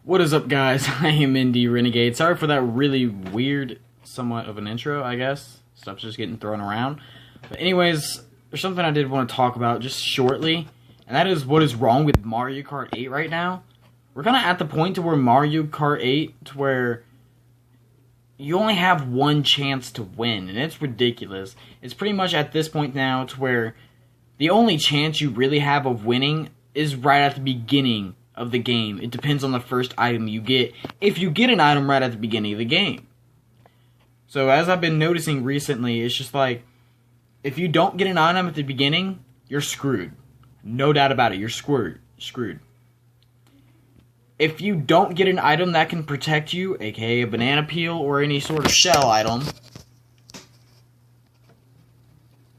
What is up, guys? I am Indy Renegade. Sorry for that really weird, somewhat of an intro, I guess. Stuff's just getting thrown around. But anyways, there's something I did want to talk about just shortly, and that is what is wrong with Mario Kart 8 right now. We're kind of at the point to where Mario Kart 8, to where you only have one chance to win, and it's ridiculous. It's pretty much at this point now to where the only chance you really have of winning is right at the beginning of the game. It depends on the first item you get, if you get an item right at the beginning of the game. So as I've been noticing recently, it's just like, if you don't get an item at the beginning, you're screwed. No doubt about it, you're screwed. If you don't get an item that can protect you, aka a banana peel or any sort of shell item,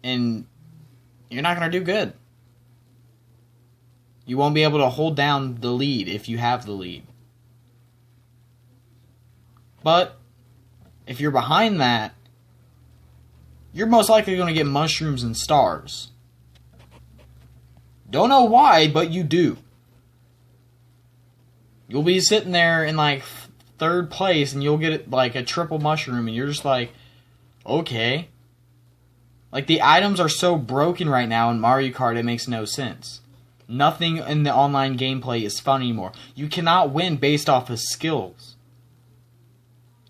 and you're not going to do good. You won't be able to hold down the lead if you have the lead. But if you're behind that, you're most likely going to get mushrooms and stars. Don't know why, but you do. You'll be sitting there in like third place and you'll get like a triple mushroom and you're just like, okay. Like, the items are so broken right now in Mario Kart, it makes no sense. Nothing in the online gameplay is fun anymore. You cannot win based off of skills.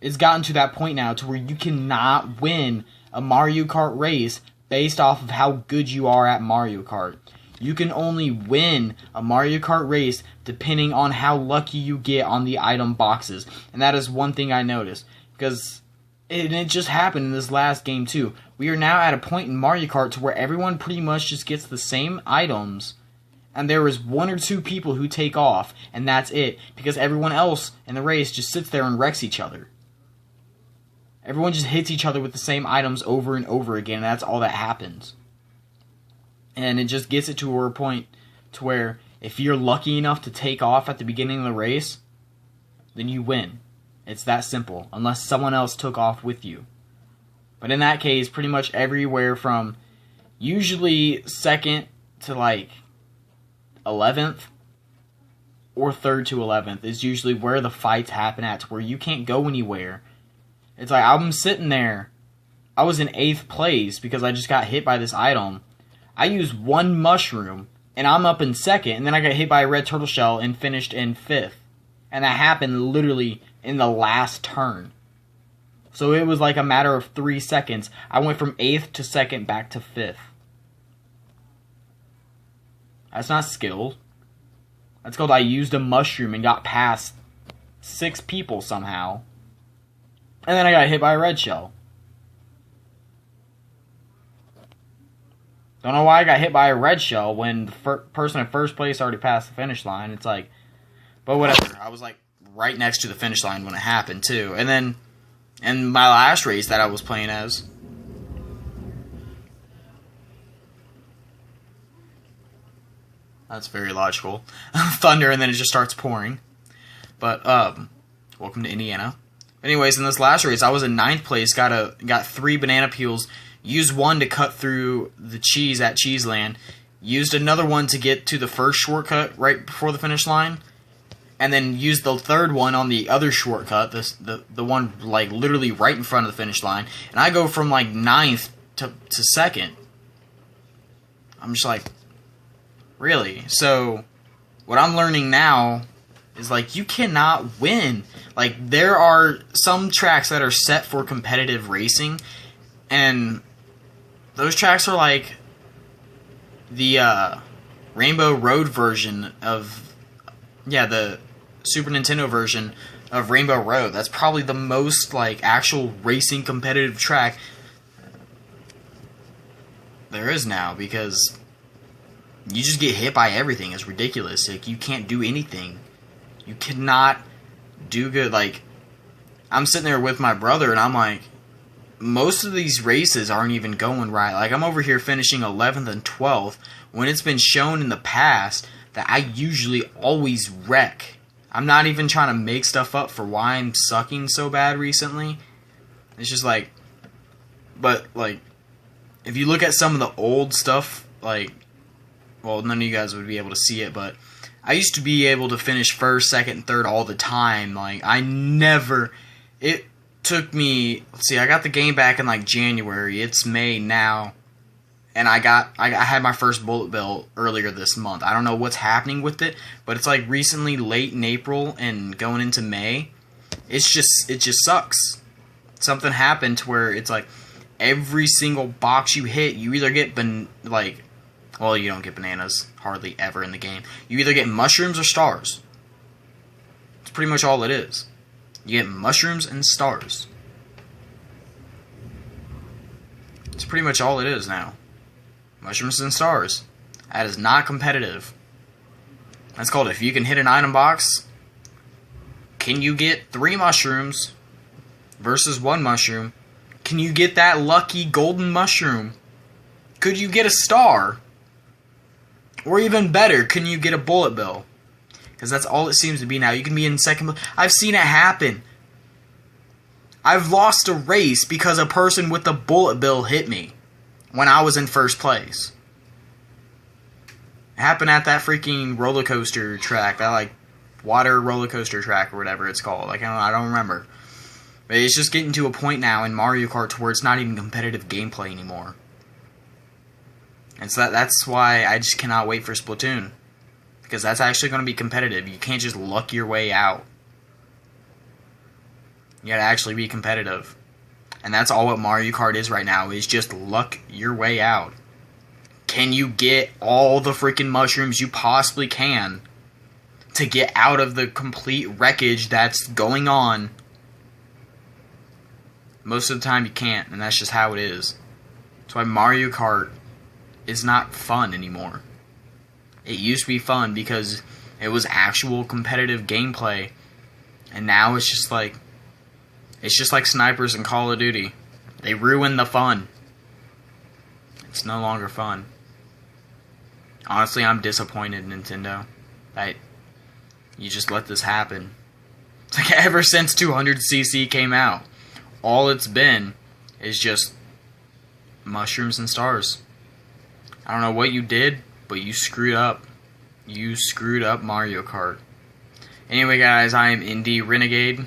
It's gotten to that point now to where you cannot win a Mario Kart race based off of how good you are at Mario Kart. You can only win a Mario Kart race depending on how lucky you get on the item boxes. And that is one thing I noticed. Because it just happened in this last game too. We are now at a point in Mario Kart to where everyone pretty much just gets the same items. And there is one or two people who take off, and that's it. Because everyone else in the race just sits there and wrecks each other. Everyone just hits each other with the same items over and over again, and that's all that happens. And it just gets it to a point to where if you're lucky enough to take off at the beginning of the race, then you win. It's that simple, unless someone else took off with you. But in that case, pretty much everywhere from usually second to like 11th or 3rd to 11th is usually where the fights happen at, to where you can't go anywhere. It's like, I'm sitting there, I was in 8th place because I just got hit by this item. I used one mushroom and I'm up in 2nd, and then I got hit by a red turtle shell and finished in 5th. And that happened literally in the last turn. So it was like a matter of 3 seconds. I went from 8th to 2nd back to 5th. That's not skill. That's called I used a mushroom and got past 6 people somehow. And then I got hit by a red shell. Don't know why I got hit by a red shell when the person in first place already passed the finish line. It's like, but whatever. I was like right next to the finish line when it happened too. And then in my last race that I was playing as, that's very logical. Thunder, and then it just starts pouring. But welcome to Indiana. Anyways, in this last race, I was in 9th place. Got 3 banana peels. Used one to cut through the cheese at Cheeseland. Used another one to get to the first shortcut right before the finish line. And then used the third one on the other shortcut, the one like literally right in front of the finish line. And I go from like 9th to 2nd. I'm just like, really? So what I'm learning now is like, you cannot win. Like, there are some tracks that are set for competitive racing, and those tracks are like the Rainbow Road version of, yeah, the Super Nintendo version of Rainbow Road. That's probably the most like actual racing competitive track there is now, because you just get hit by everything. It's ridiculous. Like, you can't do anything. You cannot do good. Like, I'm sitting there with my brother, and I'm like, most of these races aren't even going right. Like, I'm over here finishing 11th and 12th, when it's been shown in the past that I usually always wreck. I'm not even trying to make stuff up for why I'm sucking so bad recently. It's just like, but, like, if you look at some of the old stuff, like, well, none of you guys would be able to see it, but I used to be able to finish first, second, and third all the time. Like, it took me, let's see, I got the game back in like January. It's May now. And I had my first bullet bill earlier this month. I don't know what's happening with it, but it's like recently late in April and going into May. It just sucks. Something happened to where it's like every single box you hit, you either get well, you don't get bananas hardly ever in the game. You either get mushrooms or stars. It's pretty much all it is. You get mushrooms and stars. It's pretty much all it is now. Mushrooms and stars. That is not competitive. That's called if you can hit an item box. Can you get 3 mushrooms versus 1 mushroom? Can you get that lucky golden mushroom? Could you get a star? Or even better, can you get a bullet bill? Because that's all it seems to be now. You can be in second. I've seen it happen. I've lost a race because a person with a bullet bill hit me when I was in first place. It happened at that freaking roller coaster track, that like water roller coaster track or whatever it's called. Like I don't remember. But it's just getting to a point now in Mario Kart to where it's not even competitive gameplay anymore. And so that's why I just cannot wait for Splatoon. Because that's actually going to be competitive. You can't just luck your way out. You gotta actually be competitive. And that's all what Mario Kart is right now, is just luck your way out. Can you get all the freaking mushrooms you possibly can to get out of the complete wreckage that's going on? Most of the time you can't, and that's just how it is. That's why Mario Kart is not fun anymore. It used to be fun because it was actual competitive gameplay, and now it's just like snipers in Call of Duty. They ruin the fun. It's no longer fun. Honestly, I'm disappointed, Nintendo, that you just let this happen. It's like ever since 200cc came out, all it's been is just mushrooms and stars. I don't know what you did, but you screwed up. You screwed up Mario Kart. Anyway, guys, I am Indie Renegade.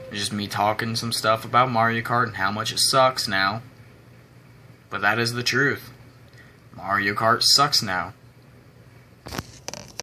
It's just me talking some stuff about Mario Kart and how much it sucks now. But that is the truth. Mario Kart sucks now.